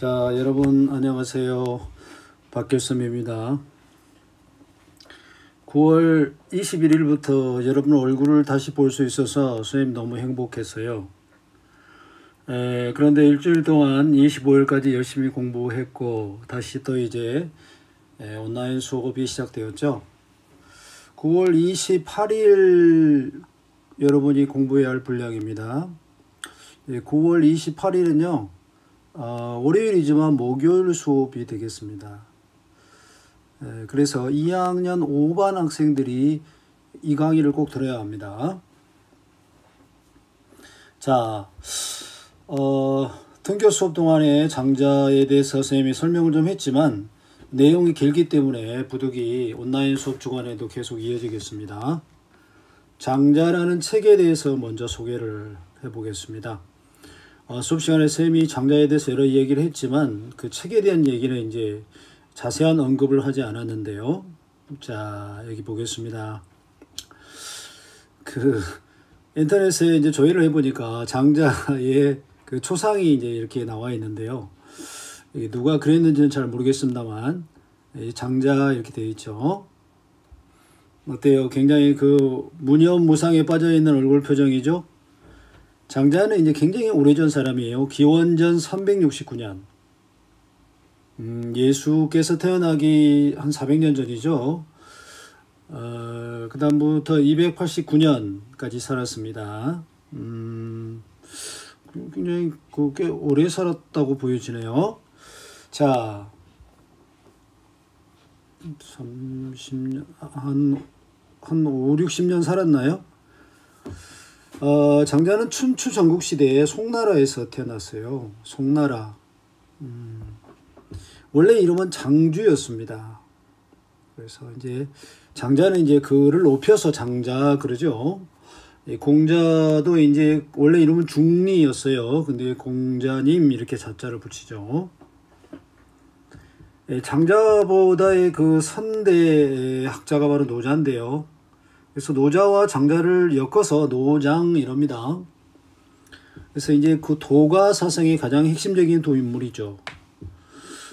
자, 여러분 안녕하세요. 박교섭입니다. 9월 21일부터 여러분 얼굴을 다시 볼 수 있어서 선생님 너무 행복했어요. 그런데 일주일 동안 25일까지 열심히 공부했고 다시 또 이제 온라인 수업이 시작되었죠. 9월 28일 여러분이 공부해야 할 분량입니다. 9월 28일은요 월요일이지만 목요일 수업이 되겠습니다. 그래서 2학년 5반 학생들이 이 강의를 꼭 들어야 합니다. 자, 등교 수업 동안에 장자에 대해서 선생님이 설명을 좀 했지만 내용이 길기 때문에 부득이 온라인 수업 주간에도 계속 이어지겠습니다. 장자라는 책에 대해서 먼저 소개를 해보겠습니다. 수업 시간에 선생님이 장자에 대해서 여러 얘기를 했지만 그 책에 대한 얘기는 이제 자세한 언급을 하지 않았는데요. 자, 여기 보겠습니다. 인터넷에 이제 조회를 해보니까 장자의 그 초상이 이제 이렇게 나와 있는데요. 누가 그랬는지는 잘 모르겠습니다만 장자 이렇게 되어 있죠. 어때요? 굉장히 무념무상에 빠져있는 얼굴 표정이죠. 장자는 이제 굉장히 오래전 사람이에요. 기원전 369년. 예수께서 태어나기 한 400년 전이죠. 그 다음부터 289년까지 살았습니다. 굉장히 꽤 오래 살았다고 보여지네요. 자, 30년, 한 5, 60년 살았나요? 장자는 춘추 전국시대에 송나라에서 태어났어요. 송나라. 원래 이름은 장주였습니다. 그래서 이제 장자는 이제 그를 높여서 장자 그러죠. 공자도 이제 원래 이름은 중리였어요. 근데 공자님 이렇게 자자를 붙이죠. 장자보다의 그 선대 학자가 바로 노자인데요. 그래서 노자와 장자를 엮어서 노장 이럽니다. 그래서 이제 그 도가 사상의 가장 핵심적인 도인물이죠.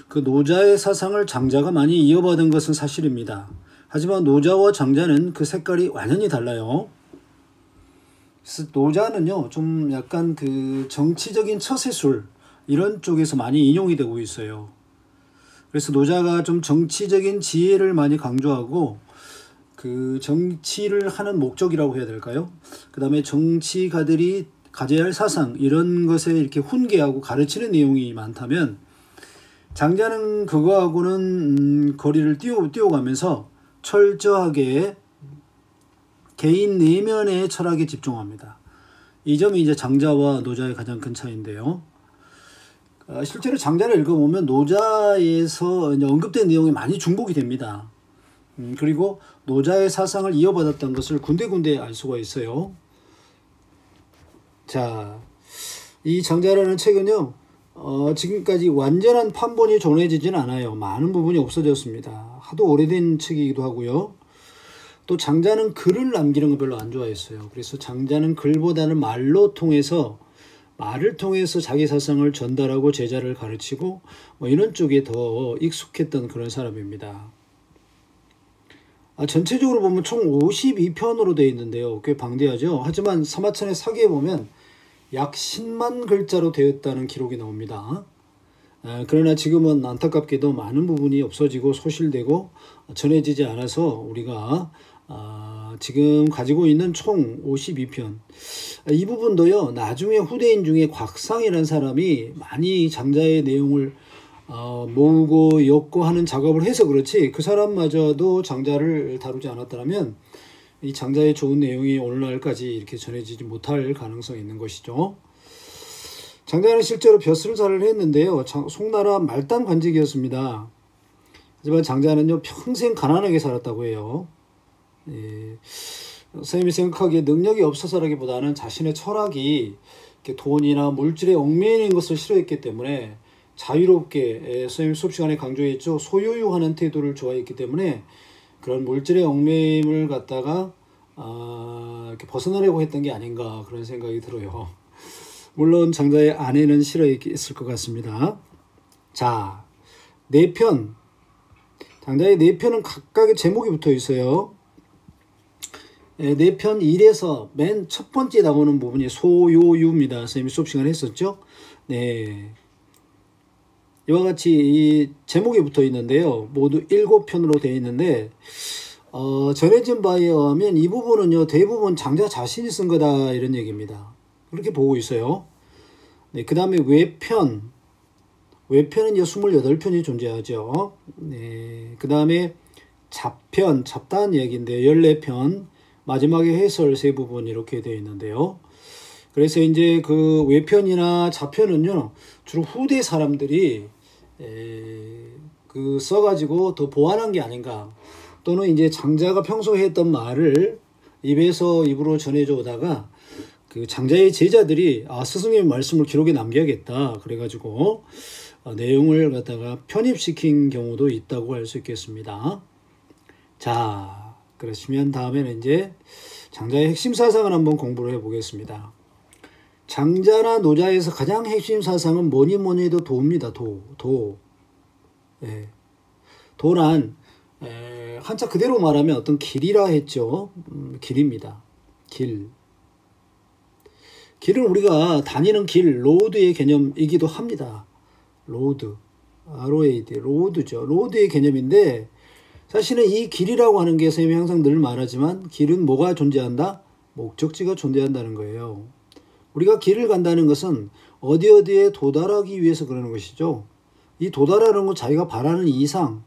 그 노자의 사상을 장자가 많이 이어받은 것은 사실입니다. 하지만 노자와 장자는 그 색깔이 완전히 달라요. 그래서 노자는요, 좀 약간 그 정치적인 처세술 이런 쪽에서 많이 인용이 되고 있어요. 그래서 노자가 좀 정치적인 지혜를 많이 강조하고 그 정치를 하는 목적이라고 해야 될까요? 그 다음에 정치가들이 가져야 할 사상 이런 것에 이렇게 훈계하고 가르치는 내용이 많다면 장자는 그거하고는 거리를 띄워가면서 철저하게 개인 내면의 철학에 집중합니다. 이 점이 이제 장자와 노자의 가장 큰 차이인데요. 실제로 장자를 읽어보면 노자에서 언급된 내용이 많이 중복이 됩니다. 그리고 노자의 사상을 이어받았던 것을 군데군데 알 수가 있어요. 자, 이 장자라는 책은요, 지금까지 완전한 판본이 전해지진 않아요. 많은 부분이 없어졌습니다. 하도 오래된 책이기도 하고요. 또 장자는 글을 남기는 거 별로 안 좋아했어요. 그래서 장자는 글보다는 말을 통해서 자기 사상을 전달하고 제자를 가르치고 이런 쪽에 더 익숙했던 그런 사람입니다. 전체적으로 보면 총 52편으로 되어 있는데요. 꽤 방대하죠. 하지만 사마천의 사기에 보면 약 10만 글자로 되었다는 기록이 나옵니다. 그러나 지금은 안타깝게도 많은 부분이 없어지고 소실되고 전해지지 않아서 우리가 지금 가지고 있는 총 52편 이 부분도요, 나중에 후대인 중에 곽상이라는 사람이 많이 장자의 내용을 모으고 엮고 하는 작업을 해서 그렇지 그 사람마저도 장자를 다루지 않았다면 이 장자의 좋은 내용이 오늘날까지 이렇게 전해지지 못할 가능성이 있는 것이죠. 장자는 실제로 벼슬살을 했는데요. 송나라 말단 관직이었습니다. 하지만 장자는요, 평생 가난하게 살았다고 해요. 선생님이 생각하기에 능력이 없어서라기보다는 자신의 철학이 돈이나 물질에 얽매이는 것을 싫어했기 때문에 자유롭게, 선생님 수업 시간에 강조했죠. 소유유하는 태도를 좋아했기 때문에 그런 물질의 얽매임을 갖다가 이렇게 벗어나려고 했던 게 아닌가 그런 생각이 들어요. 물론 장자의 아내는 싫어했을 것 같습니다. 자, 네 편. 장자의 네 편은 각각의 제목이 붙어 있어요. 네 편 1에서 맨 첫 번째 나오는 부분이 소요유입니다. 선생님이 수업 시간에 했었죠. 네. 이와 같이 이 제목이 붙어 있는데요. 모두 7편으로 되어 있는데, 전해진 바에 의하면 이 부분은요, 대부분 장자 자신이 쓴 거다, 이런 얘기입니다. 그렇게 보고 있어요. 네, 그 다음에 외편. 외편은 이제 28편이 존재하죠. 네, 그 다음에 잡편, 잡다한 얘기인데 14편, 마지막에 해설 세 부분 이렇게 되어 있는데요. 그래서 이제 그 외편이나 잡편은요, 주로 후대 사람들이 그 써가지고 더 보완한 게 아닌가. 또는 이제 장자가 평소에 했던 말을 입에서 입으로 전해져 오다가 그 장자의 제자들이 스승님의 말씀을 기록에 남겨야겠다. 그래가지고 내용을 갖다가 편입시킨 경우도 있다고 할 수 있겠습니다. 자, 그러시면 다음에는 이제 장자의 핵심 사상을 한번 공부를 해보겠습니다. 장자나 노자에서 가장 핵심 사상은 뭐니 해도 도입니다. 도. 예. 도란 한자 그대로 말하면 어떤 길이라 했죠. 길입니다. 길. 길은 우리가 다니는 길, 로드의 개념이기도 합니다. 로드, ROAD, 로드죠. 로드의 개념인데 사실은 이 길이라고 하는 게 선생님이 항상 늘 말하지만 길은 뭐가 존재한다? 목적지가 존재한다는 거예요. 우리가 길을 간다는 것은 어디에 도달하기 위해서 그러는 것이죠. 이 도달하는 건 자기가 바라는 이상,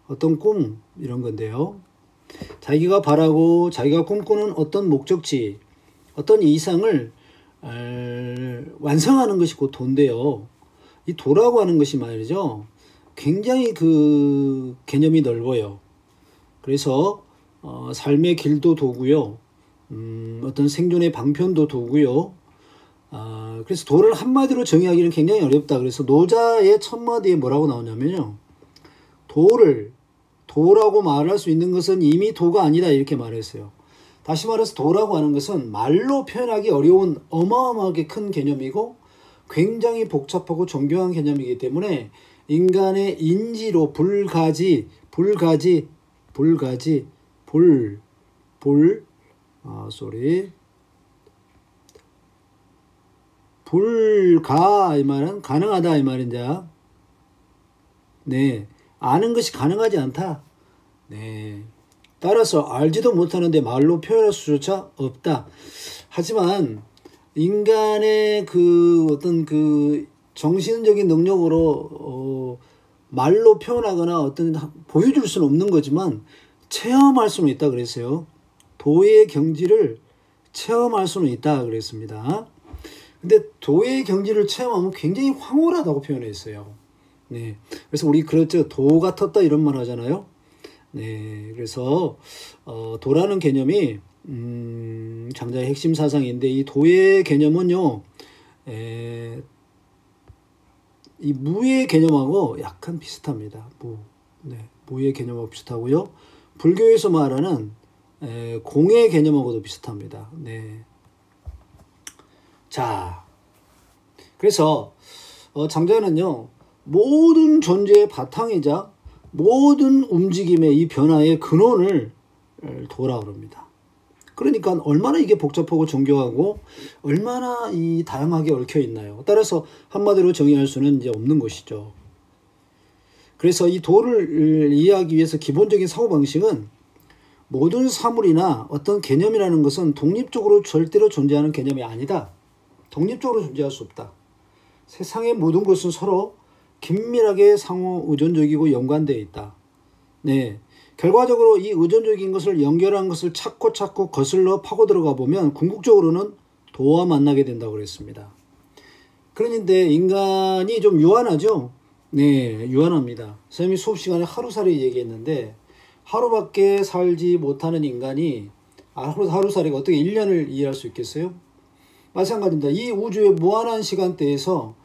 어떤 꿈 이런 건데요. 자기가 바라고 자기가 꿈꾸는 어떤 목적지, 어떤 이상을 완성하는 것이 곧 도인데요. 이 도라고 하는 것이 말이죠. 굉장히 그 개념이 넓어요. 그래서 삶의 길도 도고요. 어떤 생존의 방편도 도고요. 그래서 도를 한마디로 정의하기는 굉장히 어렵다. 그래서 노자의 첫 마디에 뭐라고 나오냐면요. 도라고 말할 수 있는 것은 이미 도가 아니다. 이렇게 말했어요. 다시 말해서 도라고 하는 것은 말로 표현하기 어려운 어마어마하게 큰 개념이고 굉장히 복잡하고 정교한 개념이기 때문에 인간의 인지로 불가지 불가 이 말은 가능하다 이 말인자. 네, 아는 것이 가능하지 않다. 네, 따라서 알지도 못하는데 말로 표현할 수조차 없다. 하지만 인간의 그 어떤 그 정신적인 능력으로 말로 표현하거나 어떤 보여줄 수는 없는 거지만 체험할 수는 있다 그랬어요. 도의 경지를 체험할 수는 있다 그랬습니다. 근데 도의 경지를 체험하면 굉장히 황홀하다고 표현했어요. 네, 그래서 우리 그렇죠. 도가 텄다 이런 말 하잖아요. 네, 그래서 도라는 개념이 장자의 핵심 사상인데 이 도의 개념은요, 이 무의 개념하고 약간 비슷합니다. 네, 무의 개념하고 비슷하고요. 불교에서 말하는 공의 개념하고도 비슷합니다. 네. 자, 그래서 장자는요, 모든 존재의 바탕이자 모든 움직임의 이 변화의 근원을 도라 그럽니다. 그러니까 얼마나 이게 복잡하고 정교하고 얼마나 이 다양하게 얽혀 있나요. 따라서 한마디로 정의할 수는 이제 없는 것이죠. 그래서 이 도를 이해하기 위해서 기본적인 사고방식은 모든 사물이나 어떤 개념이라는 것은 독립적으로 절대로 존재하는 개념이 아니다. 독립적으로 존재할 수 없다. 세상의 모든 것은 서로 긴밀하게 상호 의존적이고 연관되어 있다. 네, 결과적으로 이 의존적인 것을 연결한 것을 찾고 거슬러 파고 들어가 보면 궁극적으로는 도와 만나게 된다고 그랬습니다. 그런데 인간이 좀 유한하죠? 네, 유한합니다. 선생님이 수업 시간에 하루살이 얘기했는데 하루밖에 살지 못하는 인간이 하루살이가 어떻게 1년을 이해할 수 있겠어요? 마찬가지입니다. 이 우주의 무한한 시간대에서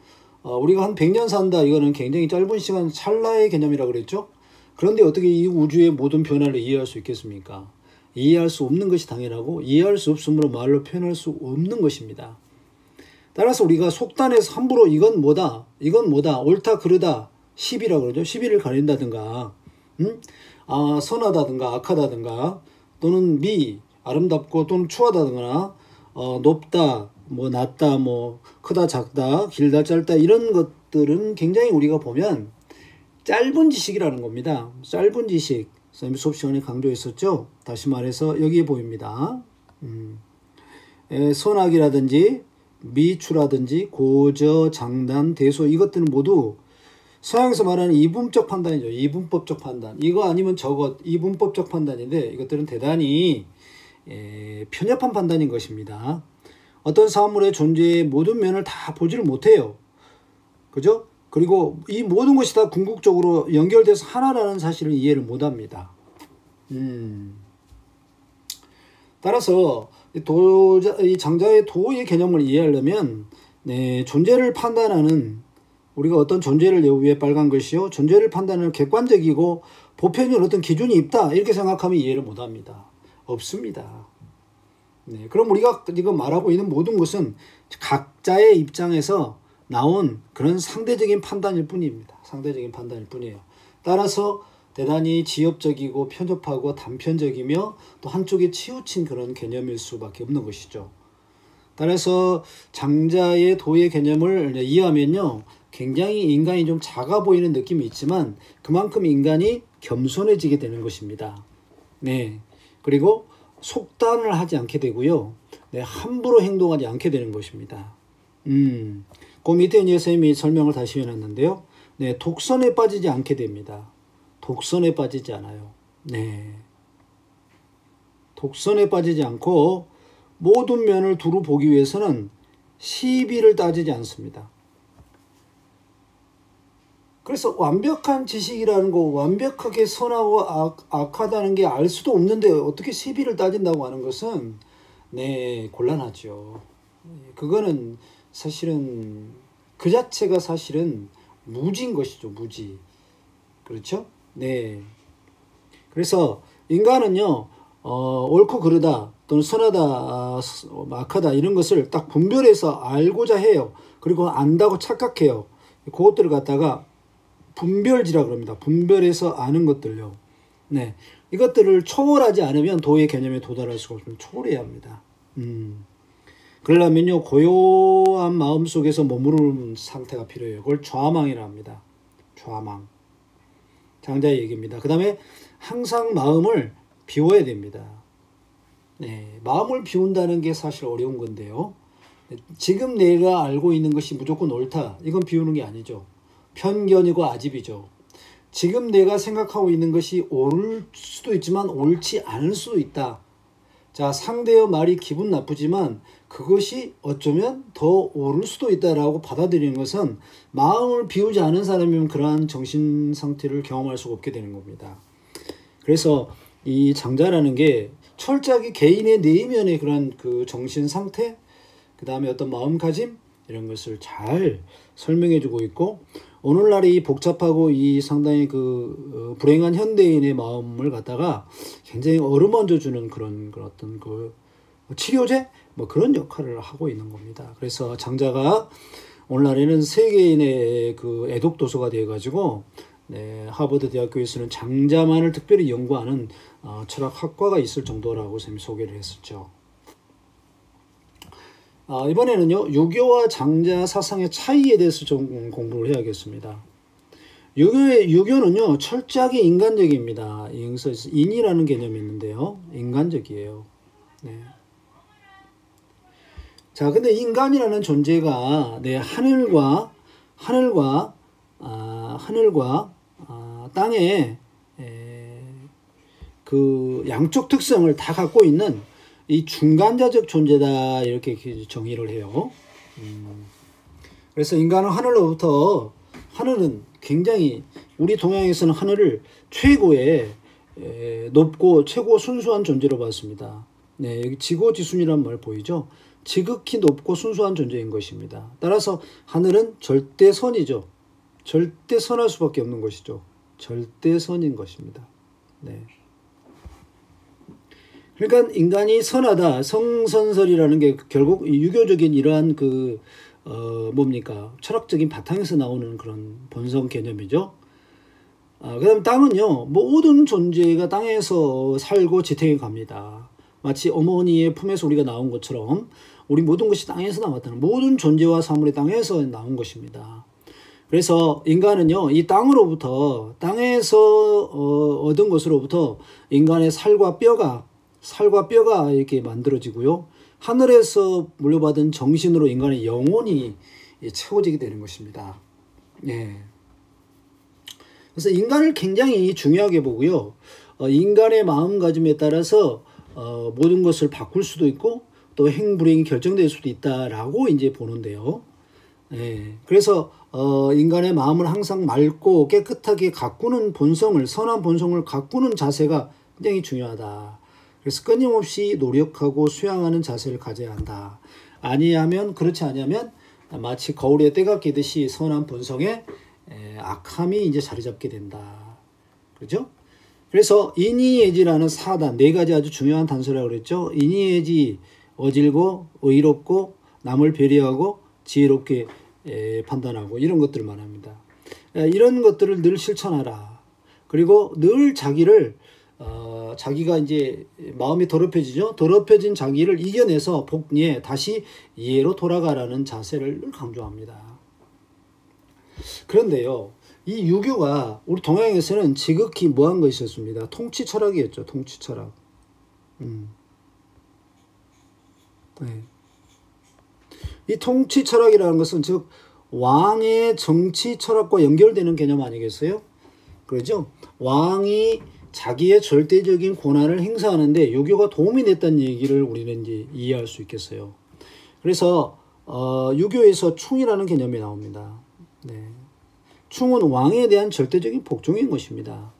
우리가 한 100년 산다. 이거는 굉장히 짧은 시간 찰나의 개념이라고 그랬죠. 그런데 어떻게 이 우주의 모든 변화를 이해할 수 있겠습니까? 이해할 수 없는 것이 당연하고 이해할 수 없으므로 말로 표현할 수 없는 것입니다. 따라서 우리가 속단해서 함부로 이건 뭐다 옳다 그르다 시비라고 그러죠. 시비를 가린다든가, 선하다든가 악하다든가, 또는 아름답고 또는 추하다든가, 높다, 뭐 낮다, 뭐 크다 작다, 길다 짧다, 이런 것들은 굉장히 우리가 보면 짧은 지식이라는 겁니다. 짧은 지식. 선생님 수업 시간에 강조했었죠. 다시 말해서 여기에 보입니다. 선악이라든지 미추라든지 고저, 장단, 대소, 이것들은 모두 서양에서 말하는 이분법 판단이죠. 이분법적 판단. 이거 아니면 저것, 이분법적 판단인데, 이것들은 대단히 편협한 판단인 것입니다. 어떤 사물의 존재의 모든 면을 다 보지를 못해요. 그죠? 그리고 이 모든 것이 다 궁극적으로 연결돼서 하나라는 사실을 이해를 못합니다. 따라서 이 장자의 도의 개념을 이해하려면, 존재를 판단하는, 우리가 어떤 존재를 위해 빨간 글씨요, 존재를 판단하는 객관적이고 보편적인 어떤 기준이 있다, 이렇게 생각하면 이해를 못합니다. 없습니다. 그럼 우리가 지금 말하고 있는 모든 것은 각자의 입장에서 나온 그런 상대적인 판단일 뿐입니다. 상대적인 판단일 뿐이에요. 따라서 대단히 지엽적이고 편협하고 단편적이며 또 한쪽에 치우친 그런 개념일 수밖에 없는 것이죠. 따라서 장자의 도의 개념을 이해하면요, 굉장히 인간이 좀 작아 보이는 느낌이 있지만 그만큼 인간이 겸손해지게 되는 것입니다. 그리고 속단을 하지 않게 되고요, 함부로 행동하지 않게 되는 것입니다. 그 밑에 이제 선생님이 설명을 다시 해놨는데요, 독선에 빠지지 않게 됩니다. 독선에 빠지지 않아요. 독선에 빠지지 않고 모든 면을 두루 보기 위해서는 시비를 따지지 않습니다. 그래서 완벽한 지식이라는 거, 완벽하게 선하고 악하다는 게 알 수도 없는데 어떻게 시비를 따진다고 하는 것은 곤란하죠. 그거는 사실은 그 자체가 사실은 무지인 것이죠. 무지. 그렇죠? 그래서 인간은요, 옳고 그르다 또는 선하다, 악하다, 이런 것을 딱 분별해서 알고자 해요. 그리고 안다고 착각해요. 그것들을 갖다가 분별지라 그럽니다. 분별해서 아는 것들요. 이것들을 초월하지 않으면 도의 개념에 도달할 수가 없습니다. 초월해야 합니다. 그러려면요, 고요한 마음 속에서 머무르는 상태가 필요해요. 그걸 좌망이라 합니다. 좌망. 장자의 얘기입니다. 그 다음에 항상 마음을 비워야 됩니다. 마음을 비운다는 게 사실 어려운 건데요. 지금 내가 알고 있는 것이 무조건 옳다, 이건 비우는 게 아니죠. 편견이고 아집이죠. 지금 내가 생각하고 있는 것이 옳을 수도 있지만 옳지 않을 수도 있다. 자, 상대의 말이 기분 나쁘지만 그것이 어쩌면 더 옳을 수도 있다라고 받아들이는 것은 마음을 비우지 않은 사람이면 그러한 정신 상태를 경험할 수가 없게 되는 겁니다. 그래서 이 장자라는 게 철저하게 개인의 내면의 그런 그 정신 상태, 그 다음에 어떤 마음가짐, 이런 것을 잘 설명해 주고 있고, 오늘날의 이 복잡하고 이 상당히 그 불행한 현대인의 마음을 갖다가 굉장히 어루만져 주는 그런 어떤 그 치료제, 뭐 그런 역할을 하고 있는 겁니다. 그래서 장자가 오늘날에는 세계인의 그 애독 도서가 되어 가지고, 하버드 대학교에서는 장자만을 특별히 연구하는 철학학과가 있을 정도라고 선생님이 소개를 했었죠. 이번에는요, 유교와 장자 사상의 차이에 대해서 좀 공부를 해야겠습니다. 유교는요, 철저하게 인간적입니다. 여기서 인이라는 개념이 있는데요, 인간적이에요. 자, 근데 인간이라는 존재가 하늘과 땅의 그 양쪽 특성을 다 갖고 있는 이 중간자적 존재다, 이렇게 정의를 해요. 그래서 인간은 하늘은 굉장히, 우리 동양에서는 하늘을 최고의 높고 최고 순수한 존재로 봤습니다. 여기 지고지순이라는 말 보이죠? 지극히 높고 순수한 존재인 것입니다. 따라서 하늘은 절대선이죠. 절대선할 수밖에 없는 것이죠. 절대선인 것입니다. 그러니까 인간이 선하다, 성선설이라는 게 결국 유교적인 이러한 그 뭡니까? 철학적인 바탕에서 나오는 그런 본성 개념이죠. 그다음 땅은요, 모든 존재가 땅에서 살고 지탱해 갑니다. 마치 어머니의 품에서 우리가 나온 것처럼 우리 모든 것이 땅에서 나왔다는, 모든 존재와 사물이 땅에서 나온 것입니다. 그래서 인간은요, 이 땅으로부터, 땅에서 얻은 것으로부터 인간의 살과 뼈가 이렇게 만들어지고요, 하늘에서 물려받은 정신으로 인간의 영혼이 채워지게 되는 것입니다. 예. 그래서 인간을 굉장히 중요하게 보고요, 인간의 마음가짐에 따라서 모든 것을 바꿀 수도 있고 또 행불행이 결정될 수도 있다라고 이제 보는데요. 예. 그래서 인간의 마음을 항상 맑고 깨끗하게 가꾸는 본성을, 선한 본성을 가꾸는 자세가 굉장히 중요하다. 그래서 끊임없이 노력하고 수양하는 자세를 가져야 한다. 그렇지 아니하면 마치 거울에 때가 끼듯이 선한 본성에 악함이 이제 자리 잡게 된다. 그렇죠? 그래서 인이예지라는 4단, 4가지 아주 중요한 단서라고 그랬죠. 인이예지, 어질고 의롭고 남을 배려하고 지혜롭게 판단하고, 이런 것들을 말합니다. 이런 것들을 늘 실천하라. 그리고 늘 자기가 이제 마음이 더럽혀지죠. 더럽혀진 자기를 이겨내서 다시 이해로 돌아가라는 자세를 늘 강조합니다. 그런데요, 이 유교가 우리 동양에서는 지극히 뭐한 것이었습니다. 통치 철학이었죠. 통치 철학. 네. 이 통치 철학이라는 것은 즉 왕의 정치 철학과 연결되는 개념 아니겠어요? 그렇죠? 왕이 자기의 절대적인 권한을 행사하는데 유교가 도움이 됐다는 얘기를 우리는 이제 이해할 수 있겠어요. 그래서 유교에서 충이라는 개념이 나옵니다. 네. 충은 왕에 대한 절대적인 복종인 것입니다.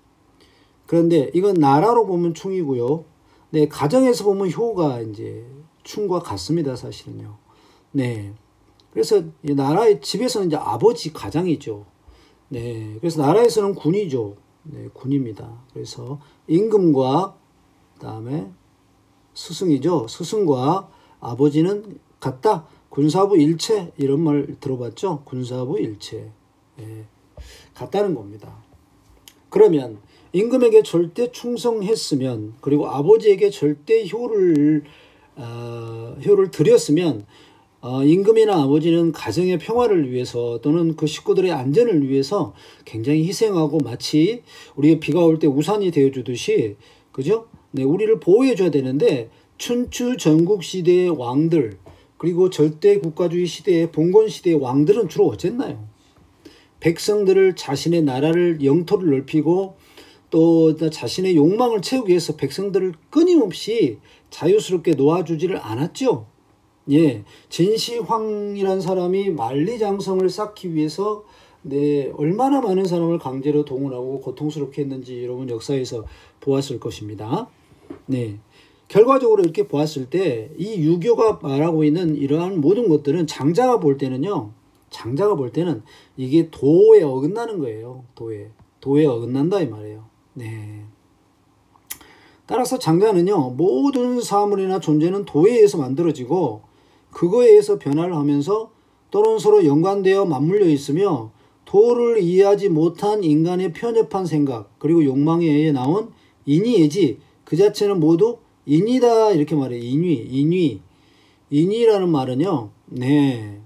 그런데 이건 나라로 보면 충이고요. 네, 가정에서 보면 효가 이제 충과 같습니다, 사실은요. 네. 그래서 나라의 집에서는 이제 아버지 가장이죠. 네. 그래서 나라에서는 군이죠. 네, 군입니다. 그래서 임금과 그다음에 스승이죠. 스승과 아버지는 같다. 군사부 일체, 이런 말 들어봤죠? 군사부 일체. 네, 같다는 겁니다. 그러면 임금에게 절대 충성했으면, 그리고 아버지에게 절대 효를 드렸으면 임금이나 아버지는 가정의 평화를 위해서 또는 그 식구들의 안전을 위해서 굉장히 희생하고, 마치 우리가 비가 올 때 우산이 되어주듯이, 그죠? 네, 우리를 보호해줘야 되는데, 춘추 전국 시대의 왕들, 그리고 절대 국가주의 시대의 봉건 시대의 왕들은 주로 어쨌나요? 백성들을, 자신의 나라를, 영토를 넓히고 또 자신의 욕망을 채우기 위해서 백성들을 끊임없이 자유스럽게 놓아주지를 않았죠. 예, 진시황이라는 사람이 만리장성을 쌓기 위해서 얼마나 많은 사람을 강제로 동원하고 고통스럽게 했는지 여러분 역사에서 보았을 것입니다. 네, 결과적으로 이렇게 보았을 때 이 유교가 말하고 있는 이러한 모든 것들은 장자가 볼 때는 이게 도에 어긋나는 거예요. 도에 어긋난다 이 말이에요. 네. 따라서 장자는요, 모든 사물이나 존재는 도에 의해서 만들어지고 그거에 의해서 변화를 하면서 또는 서로 연관되어 맞물려 있으며, 도를 이해하지 못한 인간의 편협한 생각 그리고 욕망에 의해 나온 인의예지, 그 자체는 모두 인이다, 이렇게 말해요. 인위라는 말은요, 네,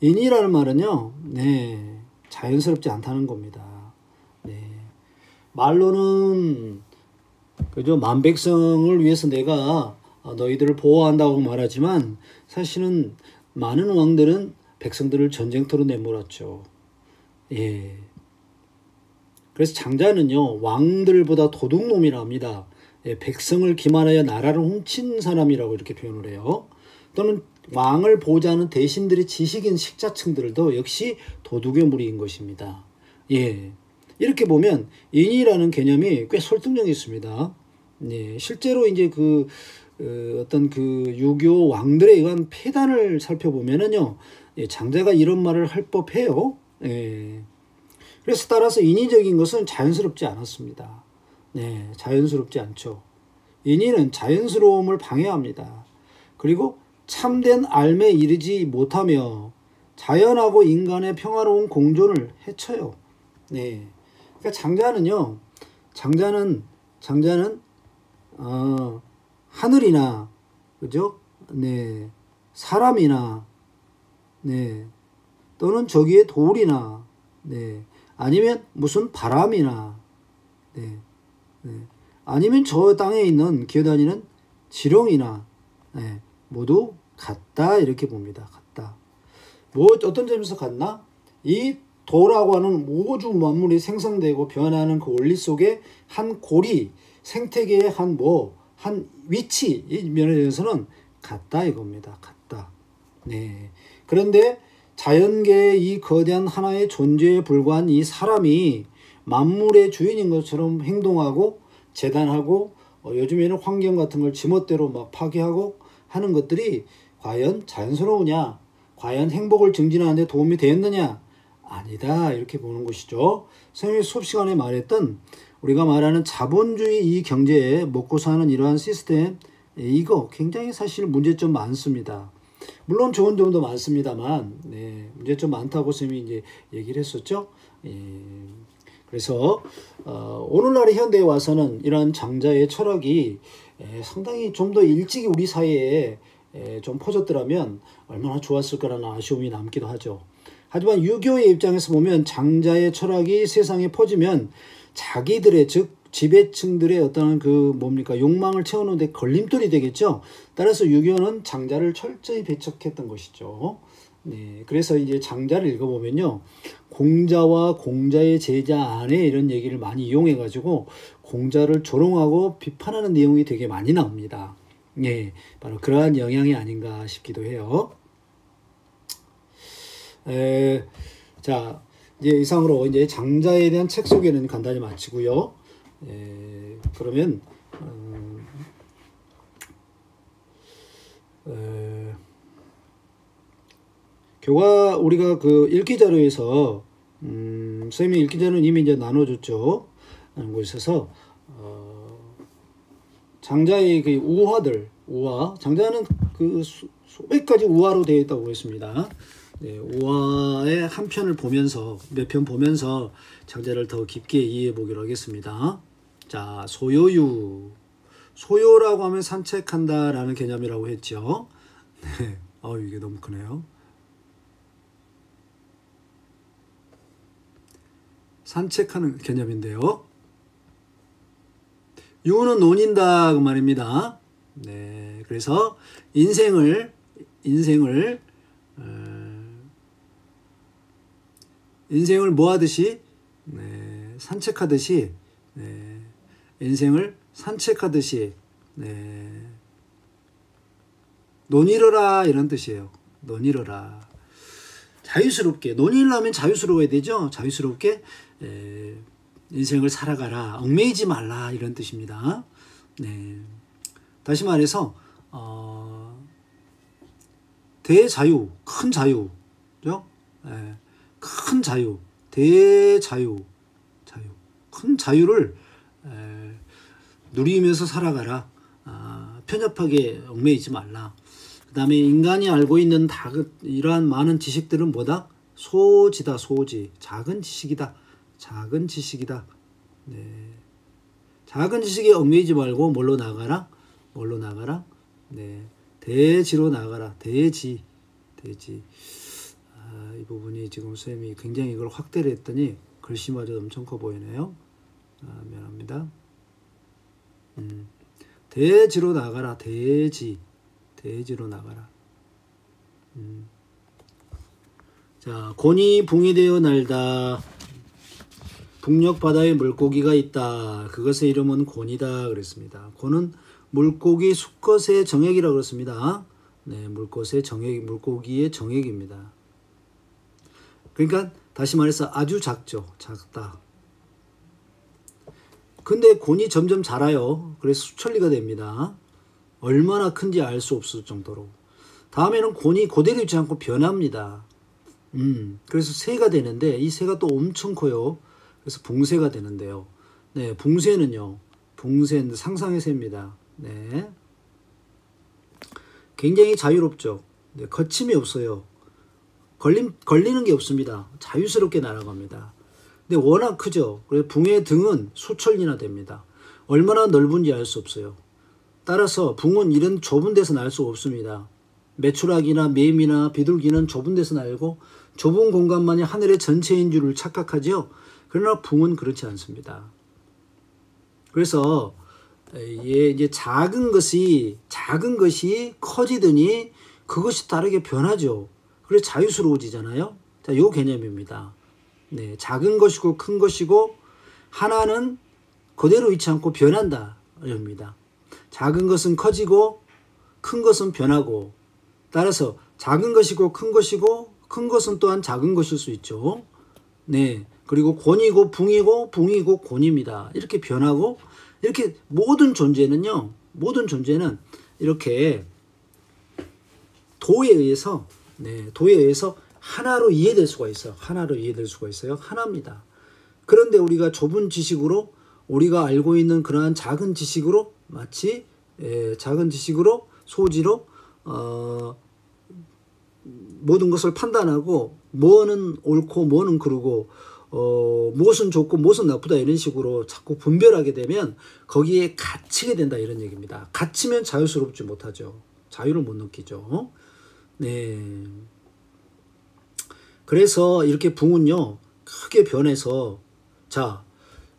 인이라는 말은요, 네, 자연스럽지 않다는 겁니다. 네. 말로는 그죠, 만백성을 위해서 내가 너희들을 보호한다고 말하지만 사실은 많은 왕들은 백성들을 전쟁터로 내몰았죠. 예. 그래서 장자는요, 왕들보다 도둑놈이라 합니다. 예, 백성을 기만하여 나라를 훔친 사람이라고 이렇게 표현을 해요. 또는 왕을 보호자 하는 대신들의 지식인 식자층들도 역시 도둑의 무리인 것입니다. 예. 이렇게 보면 인이라는 개념이 꽤 설득력이 있습니다. 예. 실제로 이제 어떤 유교 왕들에 의한 폐단을 살펴보면은요, 예, 장자가 이런 말을 할 법해요. 예. 그래서 따라서 인위적인 것은 자연스럽지 않았습니다. 네, 자연스럽지 않죠. 인의는 자연스러움을 방해합니다. 그리고 참된 삶에 이르지 못하며 자연하고 인간의 평화로운 공존을 해쳐요. 네. 그러니까 장자는요. 장자는 하늘이나 그죠? 네. 사람이나 네. 또는 저기에 돌이나 네. 아니면 무슨 바람이나 네. 네. 아니면 저 땅에 있는 기어다니는 지렁이나 네. 모두 같다 이렇게 봅니다. 같다. 뭐 어떤 점에서 같나? 이 도라고 하는 우주 만물이 생성되고 변하는 그 원리 속에 한 고리, 생태계의 한 위치, 이 면에 대해서는 같다 이겁니다. 같다. 네. 그런데 자연계의 이 거대한 하나의 존재에 불과한 이 사람이 만물의 주인인 것처럼 행동하고 재단하고 요즘에는 환경 같은 걸 지멋대로 막 파괴하고 하는 것들이 과연 자연스러우냐? 과연 행복을 증진하는 데 도움이 되었느냐? 아니다. 이렇게 보는 것이죠. 선생님이 수업 시간에 말했던 우리가 말하는 자본주의 이 경제에 먹고 사는 이러한 시스템, 이거 굉장히 사실 문제점 많습니다. 물론 좋은 점도 많습니다만, 네, 문제점 많다고 선생님이 이제 얘기를 했었죠. 그래서 오늘날의 현대에 와서는 이러한 장자의 철학이 상당히 좀 더 일찍이 우리 사회에 좀 퍼졌더라면 얼마나 좋았을 거라는 아쉬움이 남기도 하죠. 하지만 유교의 입장에서 보면 장자의 철학이 세상에 퍼지면 자기들의 즉 지배층들의 어떤 욕망을 채우는 데 걸림돌이 되겠죠. 따라서 유교는 장자를 철저히 배척했던 것이죠. 네, 그래서 이제 장자를 읽어보면요, 공자와 공자의 제자 안에 이런 얘기를 많이 이용해가지고 공자를 조롱하고 비판하는 내용이 되게 많이 나옵니다. 예, 바로 그러한 영향이 아닌가 싶기도 해요. 자, 이제 이상으로 이제 장자에 대한 책 소개는 간단히 마치고요. 그러면 교과 우리가 그 읽기 자료에서 선생님이 읽기 자료는 이미 이제 나눠줬죠. 라는 곳에서 장자의 그 우화들, 장자는 그 수백 가지 우화로 되어 있다고 했습니다. 네, 우화의 한 편을 보면서 몇 편 보면서 장자를 더 깊게 이해해 보기로 하겠습니다. 자, 소요유. 소요라고 하면 산책한다라는 개념이라고 했죠. 네, 이게 너무 크네요. 산책하는 개념인데요. 유는 논인다 그 말입니다. 네, 그래서 인생을 뭐 하듯이 산책하듯이 인생을 산책하듯이 논이러라 이런 뜻이에요. 논이러라. 자유스럽게 논의를 하면 자유스러워야 되죠. 자유스럽게 인생을 살아가라. 얽매이지 말라 이런 뜻입니다. 네. 다시 말해서 대자유, 큰 자유, 그죠? 큰 자유, 대자유, 큰 자유를 누리면서 살아가라. 편협하게 얽매이지 말라. 그 다음에 인간이 알고 있는 이러한 많은 지식들은 뭐다? 소지다, 소지. 작은 지식이다. 네. 작은 지식에 얽매이지 말고 뭘로 나가라? 네. 대지로 나가라. 대지. 이 부분이 지금 선생님이 굉장히 이걸 확대를 했더니 글씨마저 엄청 커 보이네요. 미안합니다. 대지로 나가라. 대지로 나가라. 자, 곤이 붕이 되어 날다. 북녘 바다에 물고기가 있다. 그것의 이름은 곤이다 그랬습니다. 곤은 물고기 수컷의 정액이라고 그랬습니다. 네, 물고기의 정액입니다. 그러니까 다시 말해서 아주 작다. 근데 곤이 점점 자라요. 그래서 수천리가 됩니다. 얼마나 큰지 알 수 없을 정도로. 다음에는 곤이 그대로 있지 않고 변합니다. 그래서 새가 되는데 이 새가 또 엄청 커요. 그래서 붕새가 되는데요. 네, 붕새는 상상의 새입니다. 네. 굉장히 자유롭죠. 네, 거침이 없어요. 걸리는 게 없습니다. 자유스럽게 날아갑니다. 근데 워낙 크죠. 그래서 붕의 등은 수천리나 됩니다. 얼마나 넓은지 알 수 없어요. 따라서 붕은 이런 좁은 데서 날 수 없습니다. 메추라기나 매미나 비둘기는 좁은 데서 날고 좁은 공간만이 하늘의 전체인 줄을 착각하죠. 그러나 붕은 그렇지 않습니다. 그래서 이제 작은 것이 커지더니 그것이 다르게 변하죠. 그래서 자유스러워지잖아요. 자, 요 개념입니다. 네, 작은 것이고 큰 것이고 하나는 그대로 있지 않고 변한다. 이럽니다. 작은 것은 커지고 큰 것은 변하고 따라서 작은 것이고 큰 것이고 큰 것은 또한 작은 것일 수 있죠. 네, 그리고 곤이고 붕이고 곤입니다. 이렇게 변하고 이렇게 모든 존재는 이렇게 도에 의해서 하나로 이해될 수가 있어요. 하나입니다. 그런데 우리가 좁은 지식으로 우리가 알고 있는 그러한 작은 지식으로 마치 작은 지식으로 소지로 모든 것을 판단하고 뭐는 옳고 뭐는 그르고 무엇은 좋고 무엇은 나쁘다 이런 식으로 자꾸 분별하게 되면 거기에 갇히게 된다 이런 얘기입니다. 갇히면 자유스럽지 못하죠. 자유를 못 느끼죠. 네. 그래서 이렇게 붕은요 크게 변해서 자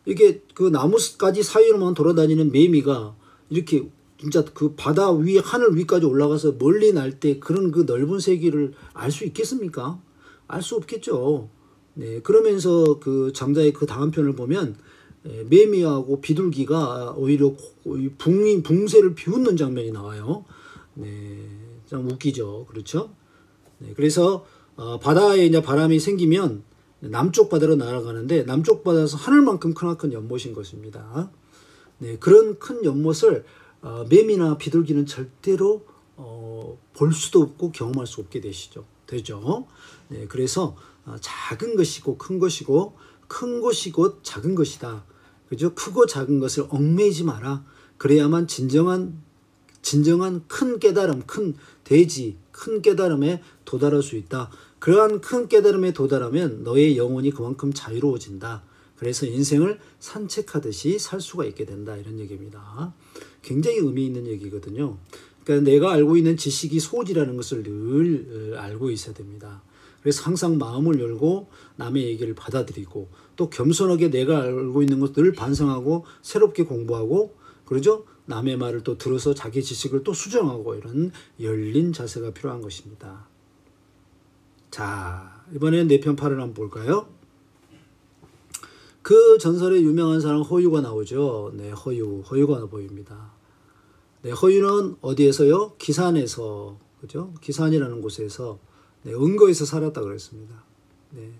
이게 그 나뭇가지 사이로만 돌아다니는 매미가 이렇게 진짜 그 바다 위 하늘 위까지 올라가서 멀리 날 때 그런 그 넓은 세계를 알 수 있겠습니까? 알 수 없겠죠. 네, 그러면서 그 장자의 그 다음 편을 보면 매미하고 비둘기가 오히려 붕새를 비웃는 장면이 나와요. 네, 좀 웃기죠. 그렇죠? 네, 그래서 바다에 이제 바람이 생기면 남쪽 바다로 날아가는데 남쪽 바다에서 하늘만큼 크나큰 연못인 것입니다. 네, 그런 큰 연못을 매미나 비둘기는 절대로 볼 수도 없고 경험할 수 없게 되죠. 네, 그래서 작은 것이고 큰 것이고 큰 것이 곧 작은 것이다. 그죠? 크고 작은 것을 얽매이지 마라. 그래야만 진정한 큰 깨달음, 큰 깨달음에 도달할 수 있다. 그러한 큰 깨달음에 도달하면 너의 영혼이 그만큼 자유로워진다. 그래서 인생을 산책하듯이 살 수가 있게 된다. 이런 얘기입니다. 굉장히 의미 있는 얘기거든요. 그러니까 내가 알고 있는 지식이 소지라는 것을 늘 알고 있어야 됩니다. 그래서 항상 마음을 열고 남의 얘기를 받아들이고 또 겸손하게 내가 알고 있는 것들을 반성하고 새롭게 공부하고 그러죠? 남의 말을 또 들어서 자기 지식을 또 수정하고 이런 열린 자세가 필요한 것입니다. 자, 이번에는 내 편 8을 한번 볼까요? 그 전설의 유명한 사람 허유가 나오죠. 네, 허유가 보입니다. 네, 허유는 어디에서요? 기산에서, 그죠? 기산이라는 곳에서 네, 은거에서 살았다 그랬습니다. 네,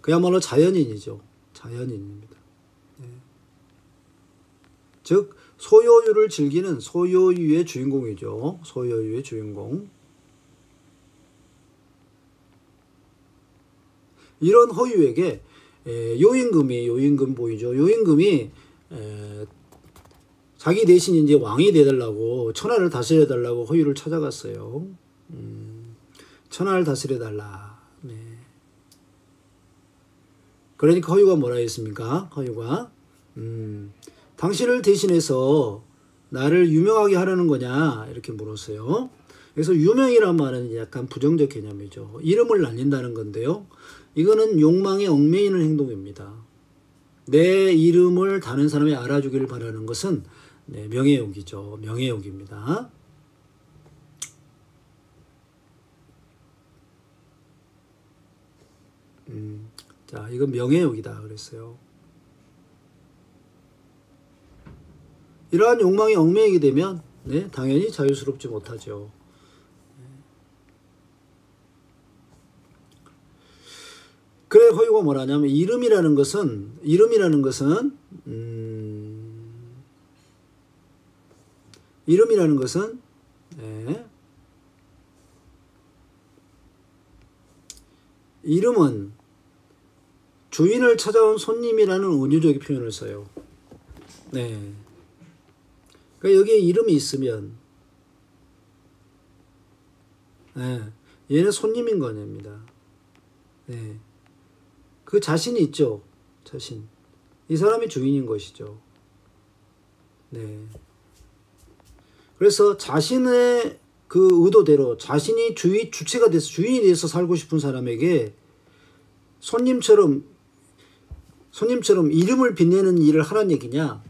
그야말로 자연인이죠. 자연인입니다. 네. 즉 소요유를 즐기는 소요유의 주인공이죠. 소요유의 주인공. 이런 허유에게 요임금 보이죠. 요임금이 자기 대신 이제 왕이 되달라고 천하를 다스려달라고 허유를 찾아갔어요. 천하를 다스려달라. 네. 그러니까 허유가 뭐라 했습니까? 허유가 당신을 대신해서 나를 유명하게 하려는 거냐 이렇게 물었어요. 그래서 유명이란 말은 약간 부정적 개념이죠. 이름을 날린다는 건데요. 이거는 욕망에 얽매이는 행동입니다. 내 이름을 다른 사람이 알아주기를 바라는 것은 네, 명예욕이죠. 명예욕입니다. 자, 이건 명예욕이다 그랬어요. 이러한 욕망에 얽매이게 되면 네, 당연히 자유스럽지 못하죠. 그래 허유가 뭐라냐면 이름이라는 것은 네, 이름은 주인을 찾아온 손님이라는 은유적인 표현을 써요. 네. 그러니까 여기에 이름이 있으면 얘는 손님인 거입니다. 그 자신이 있죠. 자신. 이 사람이 주인인 것이죠. 그래서 자신의 그 의도대로 자신이 주체가 돼서 주인이 돼서 살고 싶은 사람에게 손님처럼 이름을 빛내는 일을 하라는 얘기냐?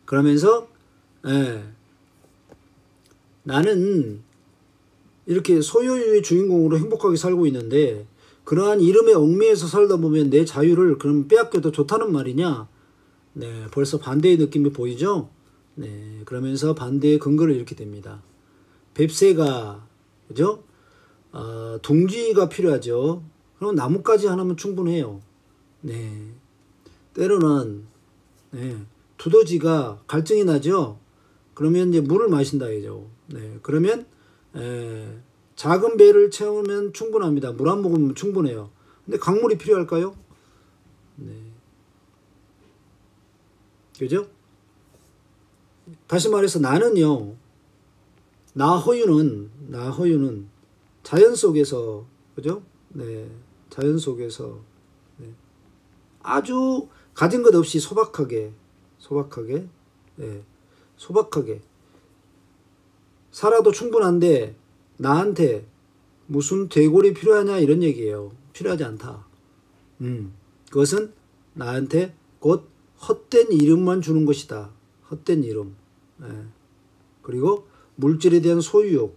그러면서 나는 이렇게 소유의 주인공으로 행복하게 살고 있는데 그러한 이름에 얽매여서 살다 보면 내 자유를 그럼 빼앗겨도 좋다는 말이냐? 벌써 반대의 느낌이 보이죠? 그러면서 반대의 근거를 이렇게 됩니다. 뱁새가 그죠? 둥지가 필요하죠. 그럼 나뭇가지 하나면 충분해요. 때로는 두더지가 갈증이 나죠. 그러면 이제 물을 마신다 이죠. 그러면 작은 배를 채우면 충분합니다. 물 한 모금 충분해요. 근데 강물이 필요할까요? 그죠? 다시 말해서 나는요. 나 허유는 자연 속에서 그죠? 자연 속에서 아주 가진 것 없이 소박하게 살아도 충분한데 나한테 무슨 대골이 필요하냐 이런 얘기예요. 필요하지 않다. 그것은 나한테 곧 헛된 이름만 주는 것이다. 헛된 이름. 그리고 물질에 대한 소유욕.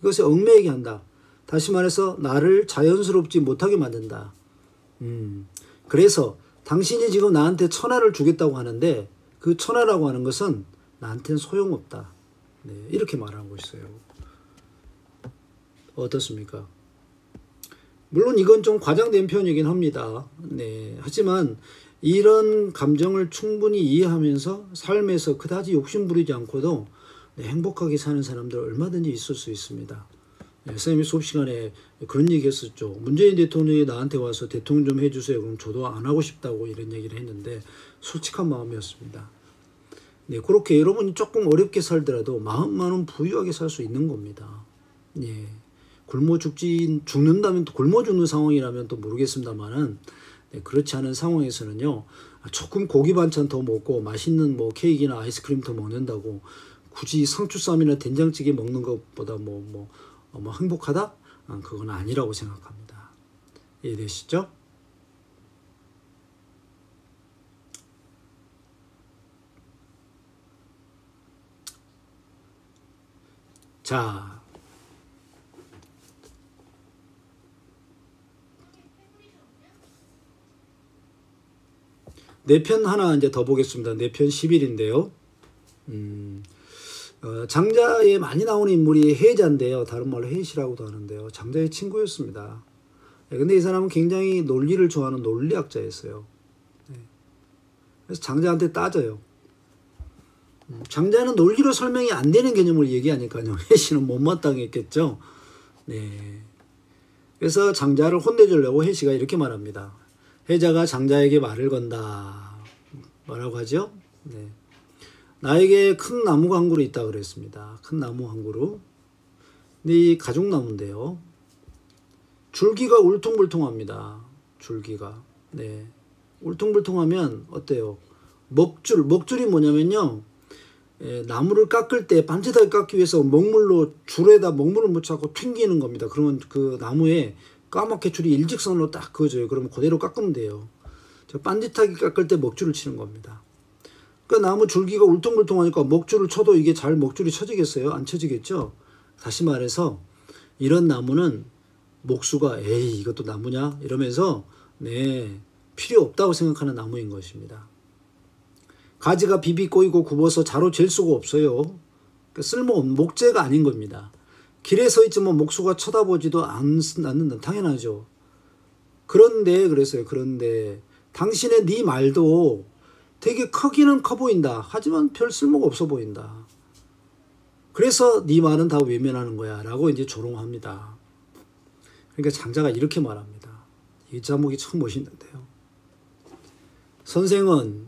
이것에 얽매이게 한다. 다시 말해서 나를 자연스럽지 못하게 만든다. 그래서 당신이 지금 나한테 1000원을 주겠다고 하는데 그 1000원이라고 하는 것은 나한테는 소용없다. 이렇게 말하고 있어요. 어떻습니까? 물론 이건 좀 과장된 표현이긴 합니다. 하지만 이런 감정을 충분히 이해하면서 삶에서 그다지 욕심부리지 않고도 행복하게 사는 사람들 얼마든지 있을 수 있습니다. 선생님이 수업 시간에 그런 얘기 했었죠. 문재인 대통령이 나한테 와서 대통령 좀 해주세요. 그럼 저도 안 하고 싶다고 이런 얘기를 했는데 솔직한 마음이었습니다. 그렇게 여러분이 조금 어렵게 살더라도 마음만은 부유하게 살 수 있는 겁니다. 굶어 죽는다면 또 굶어 죽는 상황이라면 또 모르겠습니다만은 그렇지 않은 상황에서는요. 조금 고기 반찬 더 먹고 맛있는 뭐 케이크나 아이스크림 더 먹는다고 굳이 상추쌈이나 된장찌개 먹는 것보다 뭐 행복하다? 그건 아니라고 생각합니다. 이해되시죠? 자, 네 편 하나 이제 더 보겠습니다. 네 편 10일인데요. 장자에 많이 나오는 인물이 해자인데요. 다른 말로 햇이라고도 하는데요. 장자의 친구였습니다. 근데 이 사람은 굉장히 논리를 좋아하는 논리학자였어요. 그래서 장자한테 따져요. 장자는 논리로 설명이 안 되는 개념을 얘기하니까요. 햇이는 못마땅했겠죠. 그래서 장자를 혼내주려고 햇이가 이렇게 말합니다. 해자가 장자에게 말을 건다. 뭐라고 하죠? 나에게 큰 나무가 한 그루 있다 그랬습니다. 큰 나무 한 그루. 근데 이 가죽나무인데요. 줄기가 울퉁불퉁합니다. 줄기가. 울퉁불퉁하면 어때요? 먹줄이 뭐냐면요. 나무를 깎을 때 반듯하게 깎기 위해서 줄에다 먹물을 묻혀서 튕기는 겁니다. 그러면 그 나무에 까맣게 줄이 일직선으로 딱 그어져요. 그러면 그대로 깎으면 돼요. 반듯하게 깎을 때 먹줄을 치는 겁니다. 그러니까 나무 줄기가 울퉁불퉁하니까 먹줄을 쳐도 이게 잘 먹줄이 쳐지겠어요? 안 쳐지겠죠? 다시 말해서 이런 나무는 목수가 에이 이것도 나무냐? 이러면서 필요 없다고 생각하는 나무인 것입니다. 가지가 비비 꼬이고 굽어서 자로 잴 수가 없어요. 그러니까 쓸모없는 목재가 아닌 겁니다. 길에 서 있지만 목수가 쳐다보지도 않는다. 당연하죠. 그런데 그랬어요. 그런데 당신의 네 말도 되게 크기는 커 보인다. 하지만 별 쓸모가 없어 보인다. 그래서 네 말은 다 외면하는 거야. 라고 이제 조롱합니다. 그러니까 장자가 이렇게 말합니다. 이 제목이 참 멋있는데요. 선생은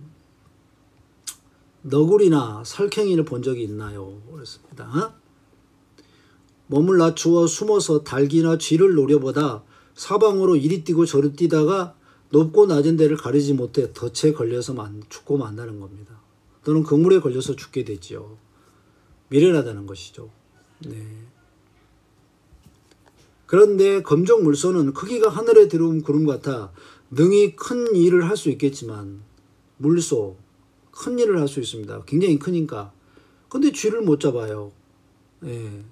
너구리나 살쾡이를 본 적이 있나요? 그렇습니다. 몸을 낮추어 숨어서 닭이나 쥐를 노려보다 사방으로 이리 뛰고 저리 뛰다가 높고 낮은 데를 가리지 못해 덫에 걸려서 죽고 만다는 겁니다. 또는 그물에 걸려서 죽게 되지요. 미련하다는 것이죠. 네. 그런데 검정 물소는 크기가 하늘에 들어온 구름 같아 능히 큰 일을 할 수 있겠지만 물소 큰 일을 할 수 있습니다. 굉장히 크니까. 근데 쥐를 못 잡아요. 네.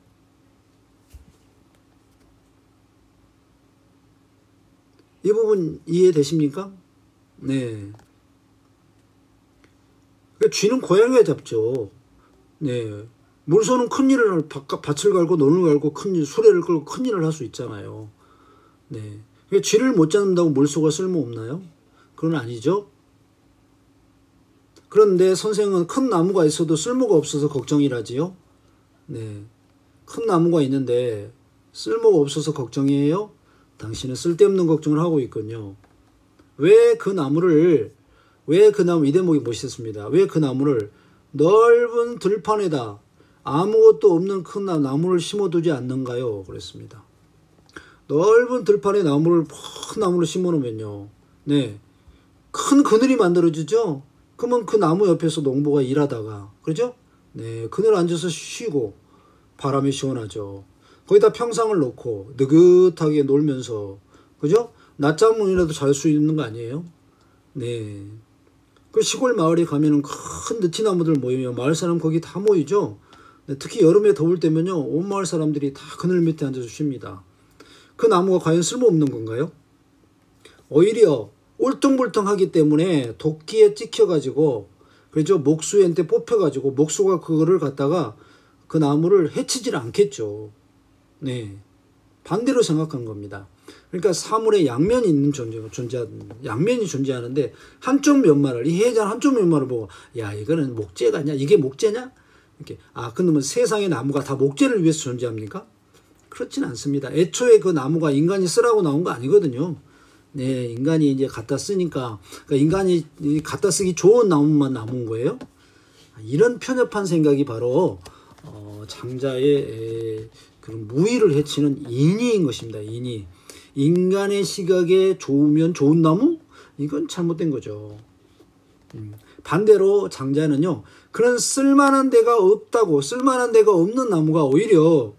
이 부분 이해되십니까? 네. 그러니까 쥐는 고양이가 잡죠. 네. 물소는 큰 일을, 밭을 갈고 논을 갈고 큰 일, 수레를 끌고 큰 일을 할 수 있잖아요. 네. 그러니까 쥐를 못 잡는다고 물소가 쓸모없나요? 그건 아니죠. 그런데 선생은 큰 나무가 있어도 쓸모가 없어서 걱정이라지요. 네. 큰 나무가 있는데 쓸모가 없어서 걱정이에요? 당신은 쓸데없는 걱정을 하고 있군요. 왜 그 나무, 이 대목이 멋있습니다. 왜 그 나무를 넓은 들판에다 아무것도 없는 큰 나무를 심어두지 않는가요? 그랬습니다. 넓은 들판에 큰 나무를 심어놓으면요. 네. 큰 그늘이 만들어지죠? 그러면 그 나무 옆에서 농부가 일하다가, 그렇죠? 네. 그늘 앉아서 쉬고, 바람이 시원하죠. 거기다 평상을 놓고, 느긋하게 놀면서, 그죠? 낮잠이라도 잘 수 있는 거 아니에요? 네. 그 시골 마을에 가면은 큰 느티나무들 모이면 마을 사람 거기 다 모이죠? 네. 특히 여름에 더울 때면요. 온 마을 사람들이 다 그늘 밑에 앉아서 쉽니다. 그 나무가 과연 쓸모없는 건가요? 오히려 울퉁불퉁하기 때문에 도끼에 찍혀가지고, 그렇죠? 목수한테 뽑혀가지고, 목수가 그거를 갖다가 그 나무를 해치질 않겠죠. 네. 반대로 생각한 겁니다. 그러니까 사물에 양면이 있는 양면이 존재하는데, 한쪽 면말을, 이 해자 한쪽 면말을 보고, 야, 이거는 목재가냐? 이게 목재냐? 이렇게. 그러면 세상의 나무가 다 목재를 위해서 존재합니까? 그렇진 않습니다. 애초에 그 나무가 인간이 쓰라고 나온 거 아니거든요. 네, 인간이 이제 갖다 쓰니까, 그러니까 인간이 갖다 쓰기 좋은 나무만 남은 거예요. 이런 편협한 생각이 바로 장자의 그런 무의를 해치는 인의인 것입니다. 인의. 인간의 시각에 좋으면 좋은 나무? 이건 잘못된 거죠. 반대로 장자는요, 그런 쓸만한 데가 없다고, 쓸만한 데가 없는 나무가 오히려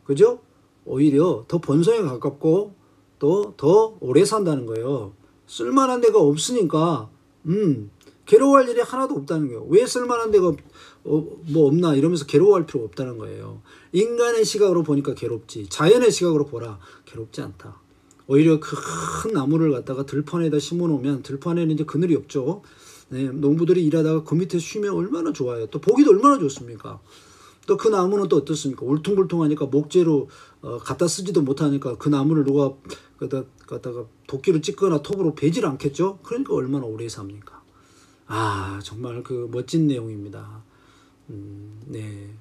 그죠? 오히려 더 본성에 가깝고 또 더 오래 산다는 거예요. 쓸만한 데가 없으니까 괴로워할 일이 하나도 없다는 거예요. 왜 쓸만한 데가 뭐 없나 이러면서 괴로워할 필요가 없다는 거예요. 인간의 시각으로 보니까 괴롭지, 자연의 시각으로 보라, 괴롭지 않다. 오히려 큰 나무를 갖다가 들판에다 심어 놓으면, 들판에는 이제 그늘이 없죠. 네, 농부들이 일하다가 그 밑에 쉬면 얼마나 좋아요. 또 보기도 얼마나 좋습니까? 또 그 나무는 또 어떻습니까? 울퉁불퉁하니까 목재로 갖다 쓰지도 못하니까 그 나무를 누가 갖다가 도끼로 찍거나 톱으로 베질 않겠죠? 그러니까 얼마나 오래 삽니까? 정말 그 멋진 내용입니다. 네.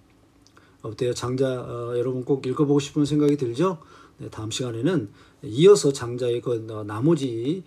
어때요? 장자 여러분 꼭 읽어보고 싶은 생각이 들죠? 네, 다음 시간에는 이어서 장자의 그 나머지